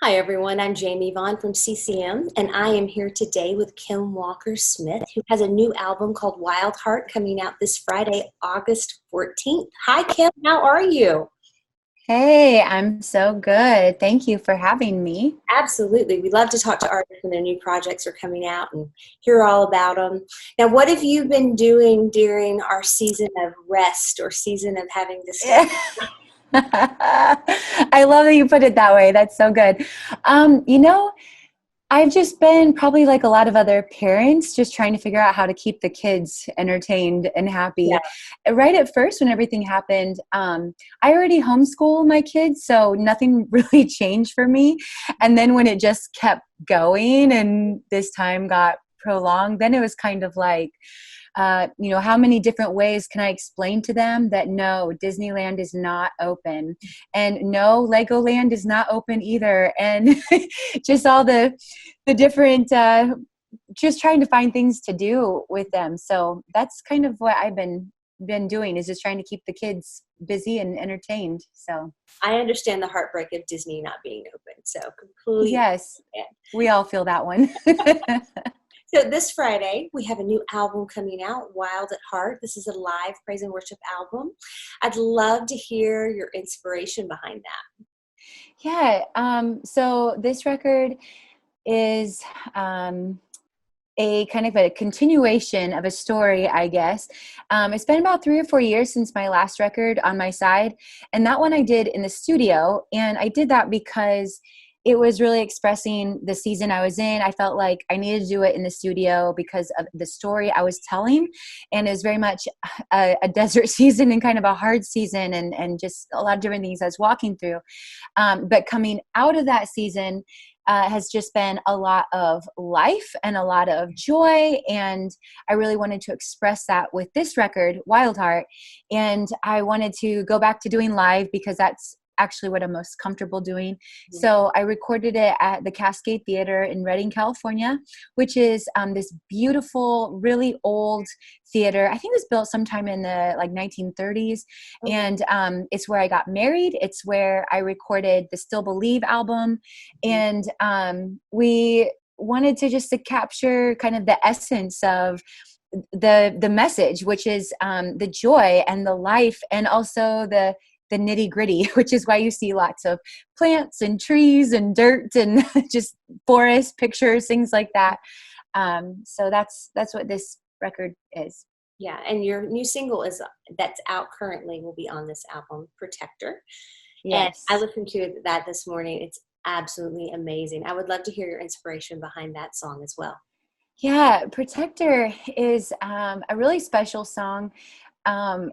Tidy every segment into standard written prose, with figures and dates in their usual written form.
Hi everyone, I'm Jamie Vaughn from CCM, and I am here today with Kim Walker Smith, who has a new album called Wild Heart coming out this Friday, August 14th. Hi Kim, how are you? Hey, I'm so good. Thank you for having me. Absolutely. We love to talk to artists when their new projects are coming out and hear all about them. Now, what have you been doing during our season of rest or season of having to step? I love that you put it that way. That's so good. Um, you know, I've just been probably like a lot of other parents, just trying to figure out how to keep the kids entertained and Yeah. happy. Right at first, when everything happened, I already homeschool my kids, so nothing really changed for me. And then when it just kept going and this time got prolonged, then it was kind of like, how many different ways can I explain to them that no, Disneyland is not open, and no, Legoland is not open either, and just all the different, just trying to find things to do with them. So that's kind of what I've been doing, is just trying to keep the kids busy and entertained. So I understand the heartbreak of Disney not being open, so completely. yes, we all feel that one. So this Friday, we have a new album coming out, Wild at Heart. This is a live praise and worship album. I'd love to hear your inspiration behind that. Yeah. So this record is a kind of a continuation of a story, I guess. It's been about 3 or 4 years since my last record on my side, and that one I did in the studio. And I did that because it was really expressing the season I was in. I felt like I needed to do it in the studio because of the story I was telling, and it was very much a desert season and kind of a hard season, and just a lot of different things I was walking through. But coming out of that season, has just been a lot of life and a lot of joy. And I really wanted to express that with this record, Wild Heart. And I wanted to go back to doing live because that's actually what I'm most comfortable doing. Yeah. So I recorded it at the Cascade Theater in Redding, California, which is this beautiful, really old theater. I think it was built sometime in the like 1930s. Okay. And it's where I got married. It's where I recorded the Still Believe album. Mhm. And we wanted to capture kind of the essence of the message, which is the joy and the life, and also the nitty gritty, which is why you see lots of plants and trees and dirt and just forest pictures, things like that. So that's what this record is. Yeah, and your new single is that's out currently will be on this album, Protector. And I Yes. listened to that this morning. It's absolutely amazing. I would love to hear your inspiration behind that song as well. Yeah, Protector is a really special song.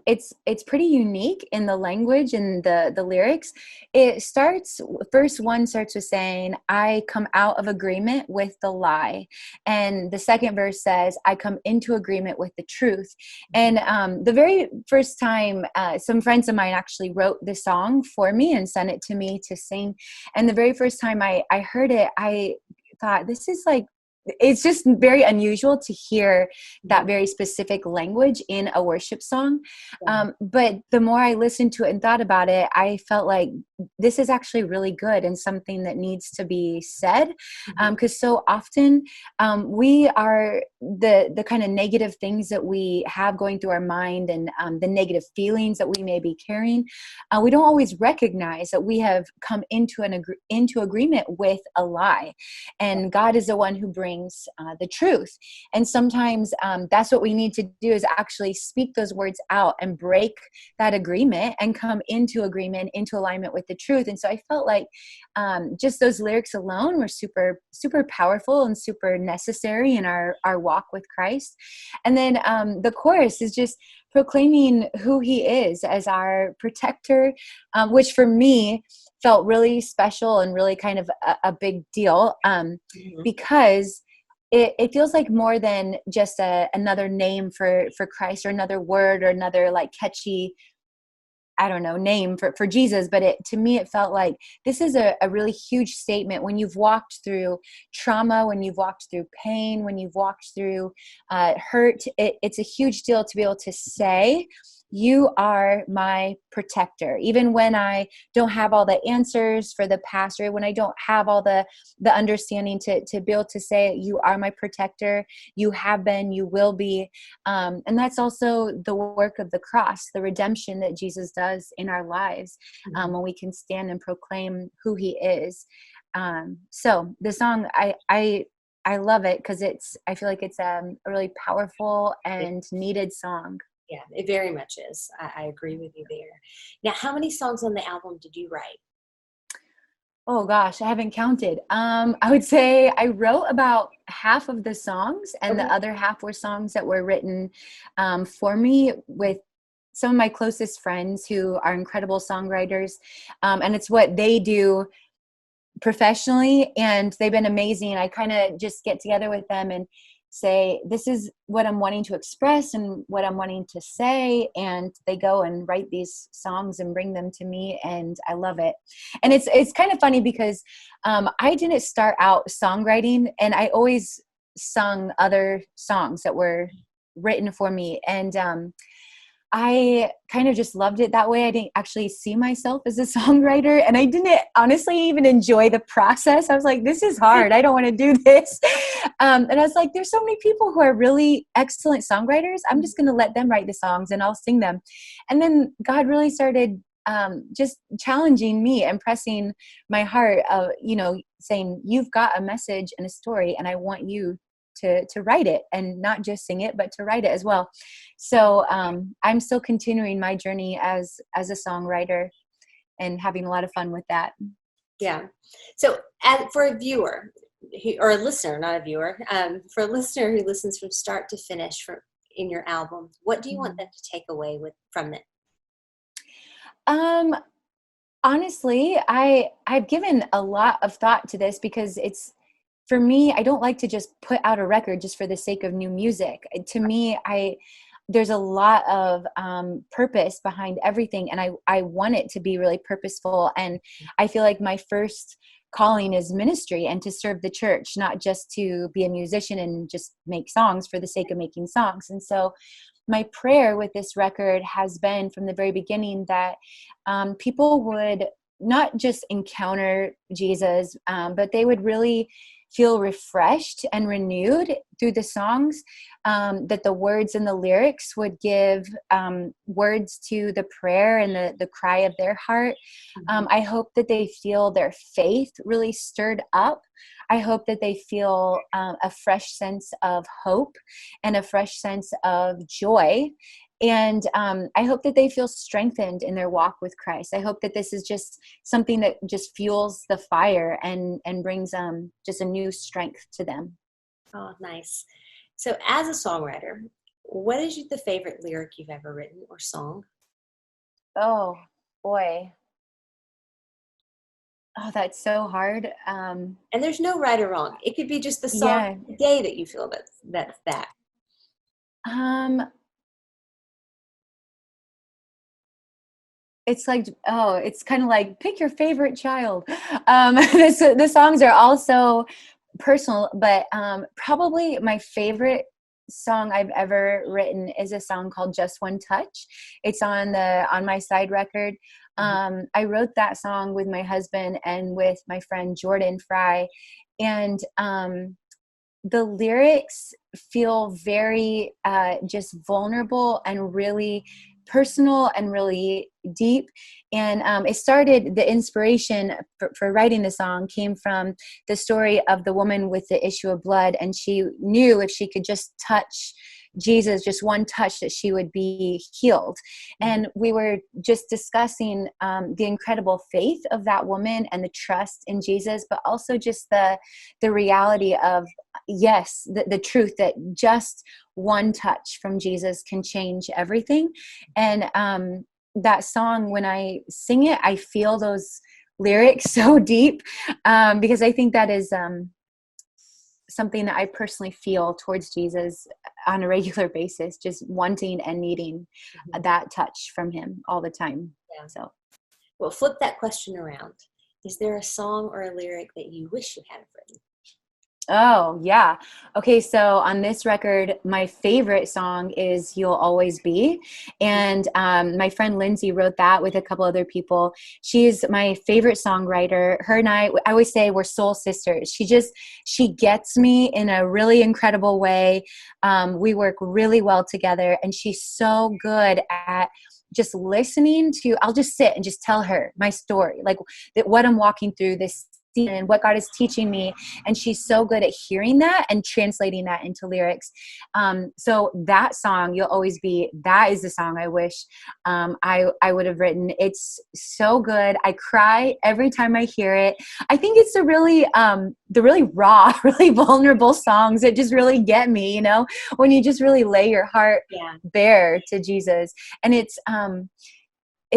It's pretty unique in the language and the lyrics. It starts, verse one starts with saying, "I come out of agreement with the lie," and the second verse says, "I come into agreement with the truth." And the very first time, some friends of mine actually wrote this song for me and sent it to me to sing. And the very first time I heard it, I thought, this is like, it's just very unusual to hear that Mhm. very specific language in a worship song. Yeah. But the more I listened to it and thought about it, I felt like this is actually really good and something that needs to be said. Mhm. Because so often we are the kind of negative things that we have going through our mind, and the negative feelings that we may be carrying. We don't always recognize that we have come into agreement with a lie, and God is the one who brings the truth. And sometimes that's what we need to do, is actually speak those words out and break that agreement and come into agreement, into alignment with the truth. And so I felt like just those lyrics alone were super, super powerful and super necessary in our walk with Christ. And then the chorus is just proclaiming who he is as our protector, which for me felt really special and really kind of a big deal, Mhm. because it feels like more than just another name for Christ, or another word, or another like catchy, I don't know, name for Jesus. But to me, it felt like this is a really huge statement when you've walked through trauma, when you've walked through pain, when you've walked through hurt. It's a huge deal to be able to say, you are my protector. Even when I don't have all the answers for the past, or when I don't have all the understanding to be able to say, you are my protector, you have been, you will be. And that's also the work of the cross, the redemption that Jesus does in our lives, when we can stand and proclaim who he is. So the song, I love it because I feel like it's a really powerful and needed song. Yeah, it very much is. I agree with you there. Now, how many songs on the album did you write? Oh gosh, I haven't counted. I would say I wrote about half of the songs, and Okay. the other half were songs that were written for me with some of my closest friends who are incredible songwriters. And it's what they do professionally, and they've been amazing. I kind of just get together with them and say, this is what I'm wanting to express and what I'm wanting to say, and they go and write these songs and bring them to me, and I love it. And it's kind of funny because I didn't start out songwriting, and I always sung other songs that were written for me, and I kind of just loved it that way. I didn't actually see myself as a songwriter, and I didn't honestly even enjoy the process. I was like, this is hard. I don't want to do this. And I was like, there's so many people who are really excellent songwriters. I'm just going to let them write the songs and I'll sing them. And then God really started just challenging me and pressing my heart of, saying, you've got a message and a story, and I want you to write it, and not just sing it, but to write it as well. So I'm still continuing my journey as a songwriter and having a lot of fun with that. Yeah. So for a viewer or a listener, not a viewer, for a listener who listens from start to finish in your album, what do you want them to take away from it? Honestly, I've given a lot of thought to this because for me, I don't like to just put out a record just for the sake of new music. To me, there's a lot of purpose behind everything, and I want it to be really purposeful. And I feel like my first calling is ministry and to serve the church, not just to be a musician and just make songs for the sake of making songs. And so my prayer with this record has been from the very beginning that people would not just encounter Jesus, but they would really feel refreshed and renewed through the songs, that the words and the lyrics would give words to the prayer and the cry of their heart. I hope that they feel their faith really stirred up. I hope that they feel a fresh sense of hope and a fresh sense of joy. And I hope that they feel strengthened in their walk with Christ. I hope that this is just something that just fuels the fire and brings just a new strength to them. Oh, nice. So as a songwriter, what is the favorite lyric you've ever written or song? Oh, boy. Oh, that's so hard. And there's no right or wrong. It could be just the song Yeah. of the day that you feel that's that. Um, it's like, it's kind of like pick your favorite child. The songs are also personal, but probably my favorite song I've ever written is a song called Just One Touch. It's on my side record. I wrote that song with my husband and with my friend Jordan Fry, and the lyrics feel very just vulnerable and really personal and really deep. And the inspiration for writing the song came from the story of the woman with the issue of blood. And she knew if she could just touch Jesus, just one touch, that she would be healed. And we were just discussing the incredible faith of that woman and the trust in Jesus, but also just the reality of, yes, the truth that just one touch from Jesus can change everything. And that song, when I sing it, I feel those lyrics so deep, because I think that is something that I personally feel towards Jesus on a regular basis, just wanting and needing that touch from him all the time. Yeah. So, well, flip that question around. Is there a song or a lyric that you wish you had written? Oh, yeah. Okay, so on this record, my favorite song is You'll Always Be. And my friend Lindsay wrote that with a couple other people. She's my favorite songwriter. Her and I always say we're soul sisters. She gets me in a really incredible way. We work really well together, and she's so good at just listening to, I'll just sit and just tell her my story, like that what I'm walking through this season and what God is teaching me, and she's so good at hearing that and translating that into lyrics. So that song, You'll Always Be, that is the song I wish I would have written. It's so good. I cry every time I hear it. I think it's the really raw, really vulnerable songs that just really get me, when you just really lay your heart Yeah. bare to Jesus. And it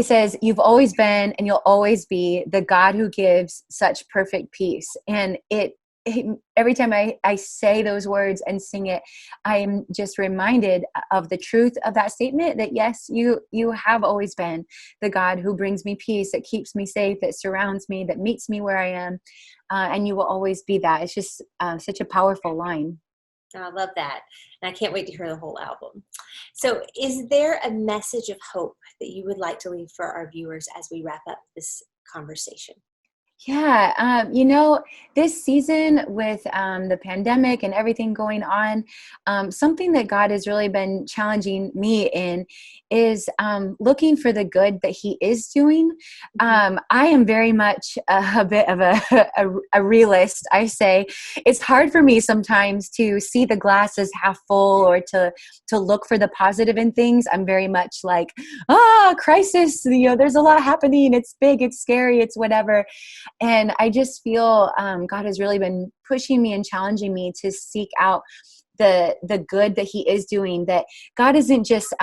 says, you've always been and you'll always be the God who gives such perfect peace. And every time I say those words and sing it, I'm just reminded of the truth of that statement, that yes, you have always been the God who brings me peace, that keeps me safe, that surrounds me, that meets me where I am. And you will always be that. It's just such a powerful line. I love that. And I can't wait to hear the whole album. So, is there a message of hope that you would like to leave for our viewers as we wrap up this conversation? Yeah, this season with the pandemic and everything going on, something that God has really been challenging me in is looking for the good that He is doing. I am very much a bit of a realist. I say it's hard for me sometimes to see the glass as half full, or to look for the positive in things. I'm very much like, crisis. There's a lot happening. It's big. It's scary. It's whatever. And I just feel God has really been pushing me and challenging me to seek out the good that He is doing, that God isn't just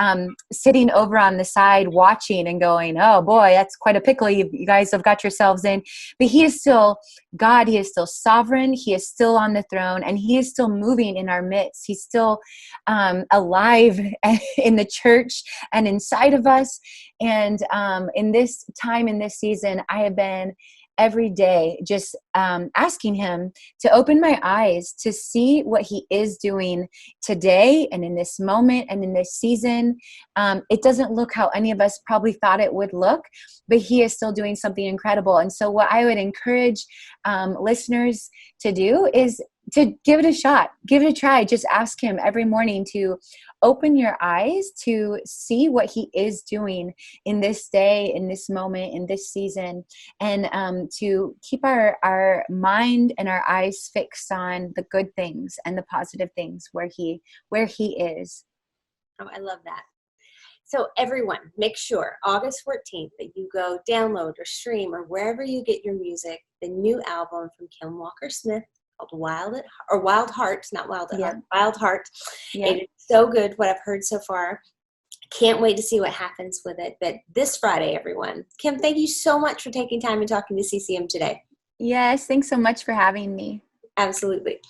sitting over on the side watching and going, oh boy, that's quite a pickle you guys have got yourselves in. But He is still God. He is still sovereign. He is still on the throne, and He is still moving in our midst. He's still alive in the church and inside of us. And in this time, in this season, I have been every day just asking Him to open my eyes to see what He is doing today and in this moment and in this season. It doesn't look how any of us probably thought it would look, but He is still doing something incredible. And so what I would encourage listeners to do is to give it a shot, give it a try. Just ask Him every morning to open your eyes to see what He is doing in this day, in this moment, in this season, and to keep our mind and our eyes fixed on the good things and the positive things where He is. Oh, I love that. So everyone, make sure August 14th that you go download or stream or wherever you get your music, the new album from Kim Walker-Smith called Wild Heart, not Wild at Heart, Wild Heart. Yeah. It is so good, what I've heard so far. Can't wait to see what happens with it. But this Friday, everyone. Kim, thank you so much for taking time and talking to CCM today. Yes, thanks so much for having me. Absolutely.